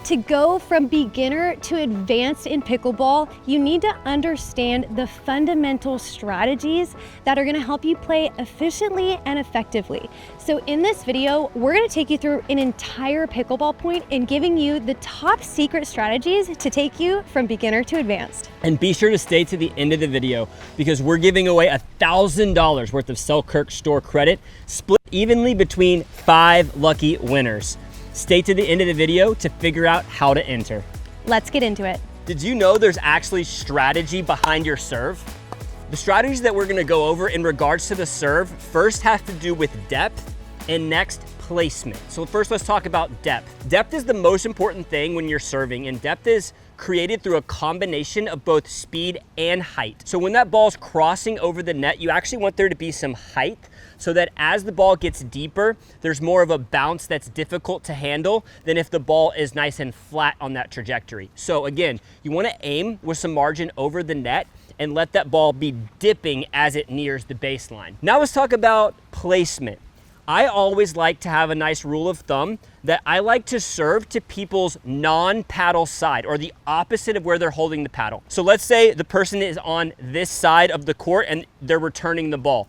To go from beginner to advanced in pickleball, you need to understand the fundamental strategies that are going to help you play efficiently and effectively. So in this video, we're going to take you through an entire pickleball point and giving you the top secret strategies to take you from beginner to advanced. And be sure to stay to the end of the video because we're giving away $1,000 worth of Selkirk store credit, split evenly between 5 lucky winners. Stay to the end of the video to figure out how to enter. Let's get into it. Did you know there's actually strategy behind your serve? The strategies that we're gonna go over in regards to the serve first have to do with depth and next placement. So first let's talk about depth. Depth is the most important thing when you're serving, and depth is created through a combination of both speed and height. So when that ball's crossing over the net, you actually want there to be some height so that as the ball gets deeper, there's more of a bounce that's difficult to handle than if the ball is nice and flat on that trajectory. So again, you want to aim with some margin over the net and let that ball be dipping as it nears the baseline. Now let's talk about placement. I always like to have a nice rule of thumb that I like to serve to people's non-paddle side, or the opposite of where they're holding the paddle. So let's say the person is on this side of the court and they're returning the ball.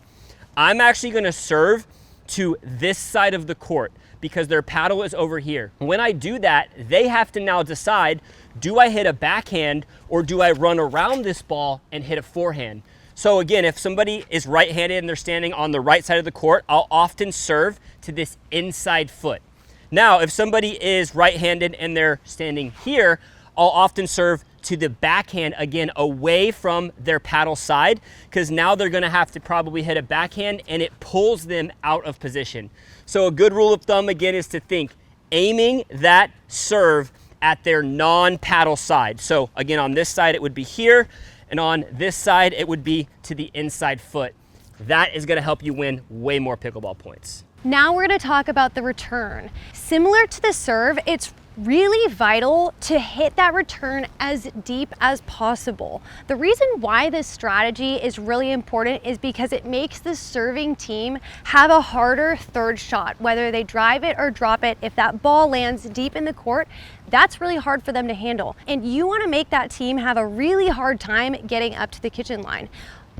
I'm actually gonna serve to this side of the court because their paddle is over here. When I do that, they have to now decide, do I hit a backhand or do I run around this ball and hit a forehand? So again, if somebody is right-handed and they're standing on the right side of the court, I'll often serve to this inside foot. Now, if somebody is right-handed and they're standing here, I'll often serve to the backhand, again, away from their paddle side, because now they're gonna have to probably hit a backhand and it pulls them out of position. So a good rule of thumb, again, is to think aiming that serve at their non-paddle side. So again, on this side, it would be here, and on this side, it would be to the inside foot. That is gonna help you win way more pickleball points. Now we're going to talk about the return. Similar to the serve, it's really vital to hit that return as deep as possible. The reason why this strategy is really important is because it makes the serving team have a harder third shot, whether they drive it or drop it. If that ball lands deep in the court, that's really hard for them to handle. And you want to make that team have a really hard time getting up to the kitchen line.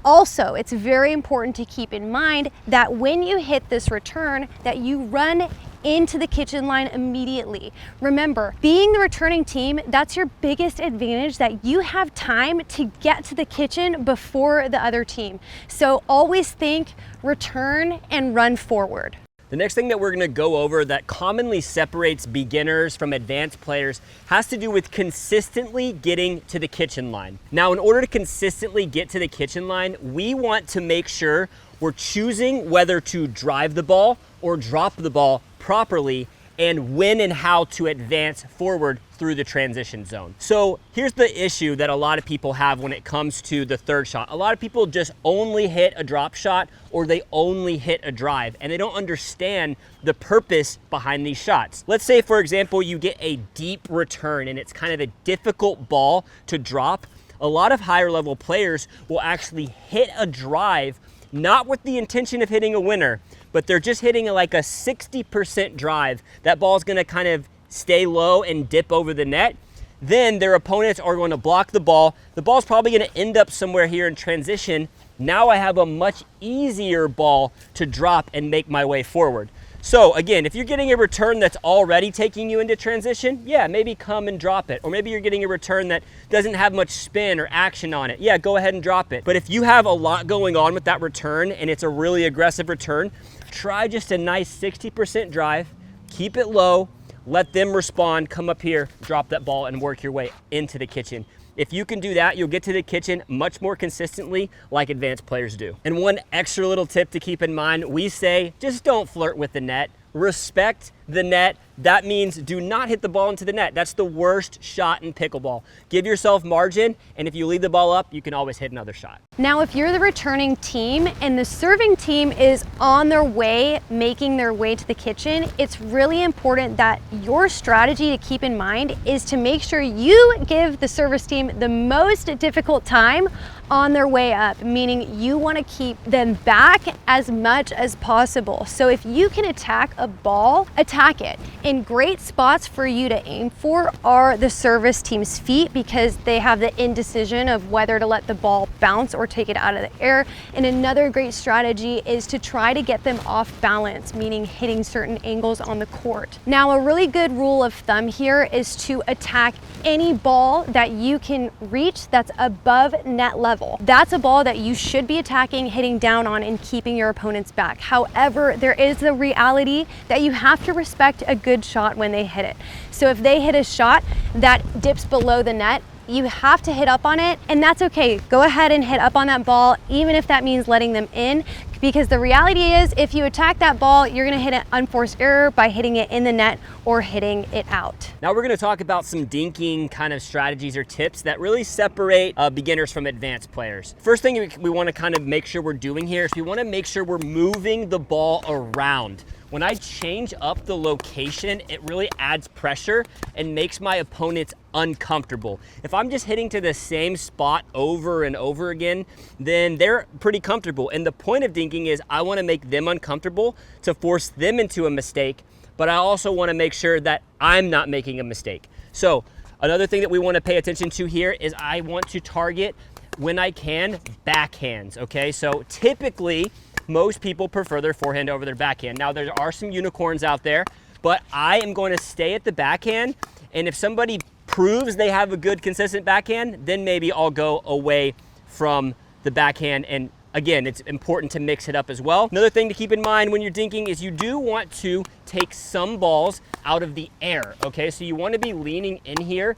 Also, it's very important to keep in mind that when you hit this return, that you run into the kitchen line immediately. Remember, being the returning team, that's your biggest advantage, that you have time to get to the kitchen before the other team. So always think return and run forward. The next thing that we're gonna go over that commonly separates beginners from advanced players has to do with consistently getting to the kitchen line. Now, in order to consistently get to the kitchen line, we want to make sure we're choosing whether to drive the ball or drop the ball properly, and when and how to advance forward through the transition zone. So here's the issue that a lot of people have when it comes to the third shot. A lot of people just only hit a drop shot or they only hit a drive, and they don't understand the purpose behind these shots. Let's say, for example, you get a deep return and it's kind of a difficult ball to drop. A lot of higher level players will actually hit a drive not with the intention of hitting a winner, but they're just hitting like a 60% drive. That ball's gonna kind of stay low and dip over the net. Then their opponents are going to block the ball. The ball's probably gonna end up somewhere here in transition. Now I have a much easier ball to drop and make my way forward. So again, if you're getting a return that's already taking you into transition, yeah, maybe come and drop it. Or maybe you're getting a return that doesn't have much spin or action on it. Yeah, go ahead and drop it. But if you have a lot going on with that return and it's a really aggressive return, try just a nice 60% drive, keep it low, let them respond, come up here, drop that ball and work your way into the kitchen. If you can do that, you'll get to the kitchen much more consistently like advanced players do. And one extra little tip to keep in mind, we say just don't flirt with the net. Respect the net. That means do not hit the ball into the net. That's the worst shot in pickleball. Give yourself margin, and if you leave the ball up, you can always hit another shot. Now, if you're the returning team and the serving team is on their way, making their way to the kitchen, it's really important that your strategy to keep in mind is to make sure you give the service team the most difficult time on their way up, meaning you want to keep them back as much as possible. So if you can attack a ball, attack attack it. And great spots for you to aim for are the service team's feet, because they have the indecision of whether to let the ball bounce or take it out of the air. And another great strategy is to try to get them off balance, meaning hitting certain angles on the court. Now, a really good rule of thumb here is to attack any ball that you can reach that's above net level. That's a ball that you should be attacking, hitting down on, and keeping your opponents back. However, there is the reality that you have to respect a good shot when they hit it. So if they hit a shot that dips below the net, you have to hit up on it, and that's okay. Go ahead and hit up on that ball, even if that means letting them in, because the reality is if you attack that ball, you're gonna hit an unforced error by hitting it in the net or hitting it out. Now we're gonna talk about some dinking kind of strategies or tips that really separate beginners from advanced players. First thing we wanna kind of make sure we're doing here is we wanna make sure we're moving the ball around. When I change up the location, it really adds pressure and makes my opponents uncomfortable. If I'm just hitting to the same spot over and over again, then they're pretty comfortable. And the point of dinking is I want to make them uncomfortable to force them into a mistake, but I also want to make sure that I'm not making a mistake. So another thing that we want to pay attention to here is I want to target, when I can, backhands, okay? So typically, most people prefer their forehand over their backhand. Now, there are some unicorns out there, but I am going to stay at the backhand, and if somebody proves they have a good, consistent backhand, then maybe I'll go away from the backhand. And again, it's important to mix it up as well. Another thing to keep in mind when you're dinking is you do want to take some balls out of the air, okay? So you want to be leaning in here.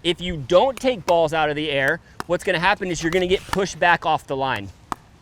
If you don't take balls out of the air, what's going to happen is you're going to get pushed back off the line.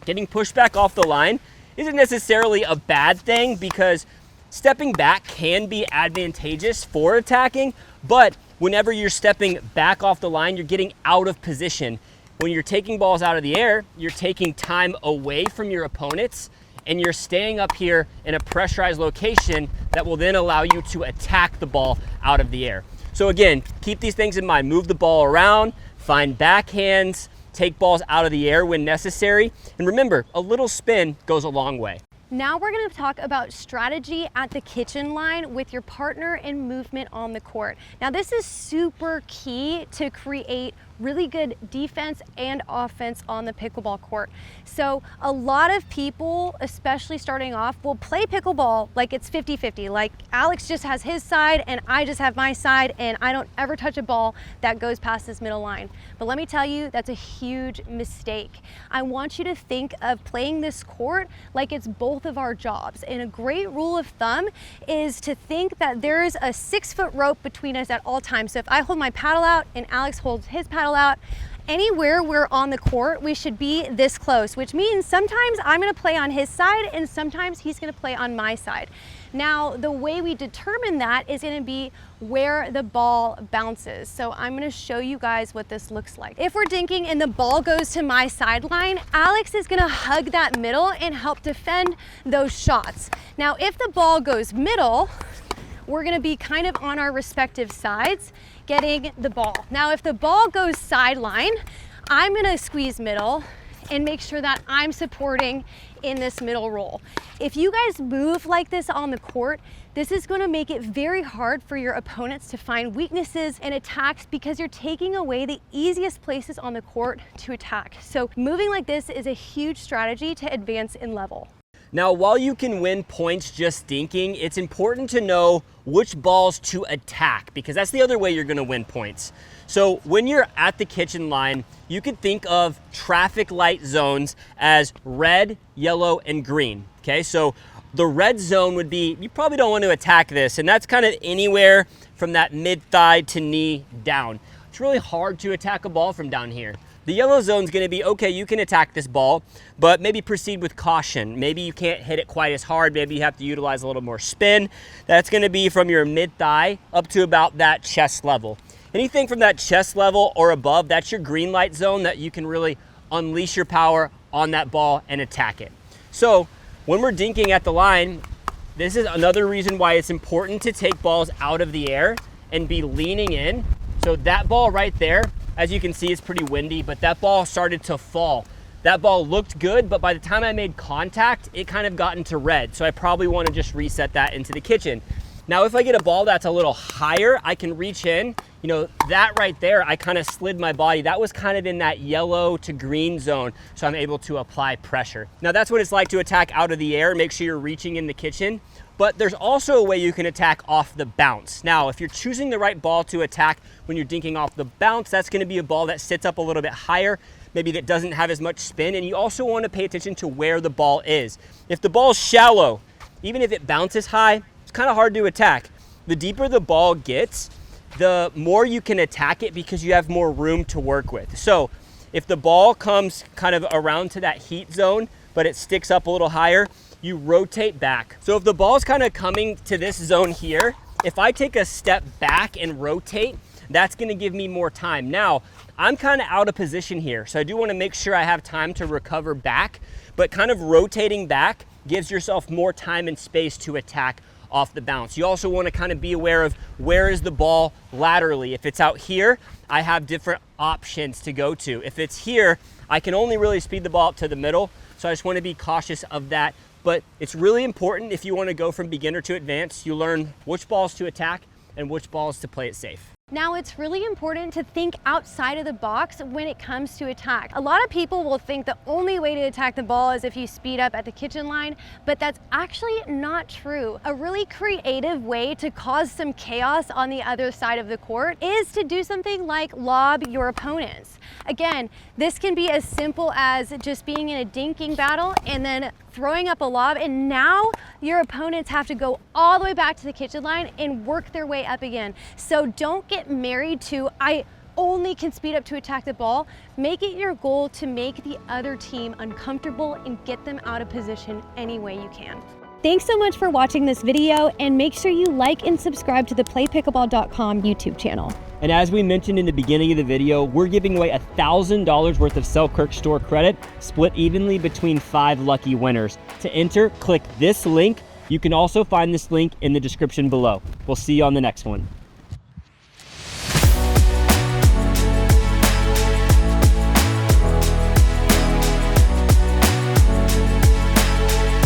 Getting pushed back off the line isn't necessarily a bad thing, because stepping back can be advantageous for attacking, but whenever you're stepping back off the line, you're getting out of position. When you're taking balls out of the air, you're taking time away from your opponents, and you're staying up here in a pressurized location that will then allow you to attack the ball out of the air. So again, keep these things in mind. Move the ball around, find backhands, take balls out of the air when necessary. And remember, a little spin goes a long way. Now we're going to talk about strategy at the kitchen line with your partner and movement on the court. Now this is super key to create really good defense and offense on the pickleball court. So a lot of people, especially starting off, will play pickleball like it's 50-50. Like Alex just has his side and I just have my side, and I don't ever touch a ball that goes past this middle line. But let me tell you, that's a huge mistake. I want you to think of playing this court like it's both of our jobs. And a great rule of thumb is to think that there is a 6-foot rope between us at all times. So if I hold my paddle out and Alex holds his paddle out, anywhere we're on the court, we should be this close, which means sometimes I'm going to play on his side and sometimes he's going to play on my side. Now, the way we determine that is going to be where the ball bounces. So I'm going to show you guys what this looks like. If we're dinking and the ball goes to my sideline, Alex is going to hug that middle and help defend those shots. Now, if the ball goes middle, we're going to be kind of on our respective sides getting the ball. Now, if the ball goes sideline, I'm going to squeeze middle and make sure that I'm supporting in this middle roll. If you guys move like this on the court, this is going to make it very hard for your opponents to find weaknesses and attacks, because you're taking away the easiest places on the court to attack. So moving like this is a huge strategy to advance in level. Now, while you can win points just dinking, it's important to know which balls to attack, because that's the other way you're gonna win points. So when you're at the kitchen line, you could think of traffic light zones as red, yellow, and green, okay? So the red zone would be, you probably don't want to attack this, and that's kind of anywhere from that mid-thigh to knee down. It's really hard to attack a ball from down here. The yellow zone is going to be, okay, you can attack this ball, but maybe proceed with caution. Maybe you can't hit it quite as hard. Maybe you have to utilize a little more spin. That's going to be from your mid-thigh up to about that chest level. Anything from that chest level or above, that's your green light zone that you can really unleash your power on that ball and attack it. So when we're dinking at the line, this is another reason why it's important to take balls out of the air and be leaning in. So that ball right there, as you can see, it's pretty windy, but that ball started to fall. That ball looked good, but by the time I made contact, it kind of got into red. So I probably want to just reset that into the kitchen. Now, if I get a ball that's a little higher, I can reach in. You know, that right there, I kind of slid my body. That was kind of in that yellow to green zone, so I'm able to apply pressure. Now, that's what it's like to attack out of the air. Make sure you're reaching in the kitchen. But there's also a way you can attack off the bounce. Now, if you're choosing the right ball to attack when you're dinking off the bounce, that's gonna be a ball that sits up a little bit higher, maybe that doesn't have as much spin, and you also wanna pay attention to where the ball is. If the ball's shallow, even if it bounces high, it's kind of hard to attack. The deeper the ball gets, the more you can attack it because you have more room to work with. So if the ball comes kind of around to that heat zone, but it sticks up a little higher, you rotate back. So if the ball's kind of coming to this zone here, if I take a step back and rotate, that's gonna give me more time. Now, I'm kind of out of position here, so I do wanna make sure I have time to recover back, but kind of rotating back gives yourself more time and space to attack off the bounce. You also wanna kind of be aware of where is the ball laterally. If it's out here, I have different options to go to. If it's here, I can only really speed the ball up to the middle, so I just wanna be cautious of that. But it's really important if you want to go from beginner to advanced, you learn which balls to attack and which balls to play it safe. Now, it's really important to think outside of the box when it comes to attack. A lot of people will think the only way to attack the ball is if you speed up at the kitchen line, but that's actually not true. A really creative way to cause some chaos on the other side of the court is to do something like lob your opponents. Again, this can be as simple as just being in a dinking battle and then throwing up a lob, and now your opponents have to go all the way back to the kitchen line and work their way up again. So don't get married to, I only can speed up to attack the ball. Make it your goal to make the other team uncomfortable and get them out of position any way you can. Thanks so much for watching this video, and make sure you like and subscribe to the PlayPickleball.com YouTube channel. And as we mentioned in the beginning of the video, we're giving away $1,000 worth of Selkirk store credit, split evenly between 5 lucky winners. To enter, click this link. You can also find this link in the description below. We'll see you on the next one.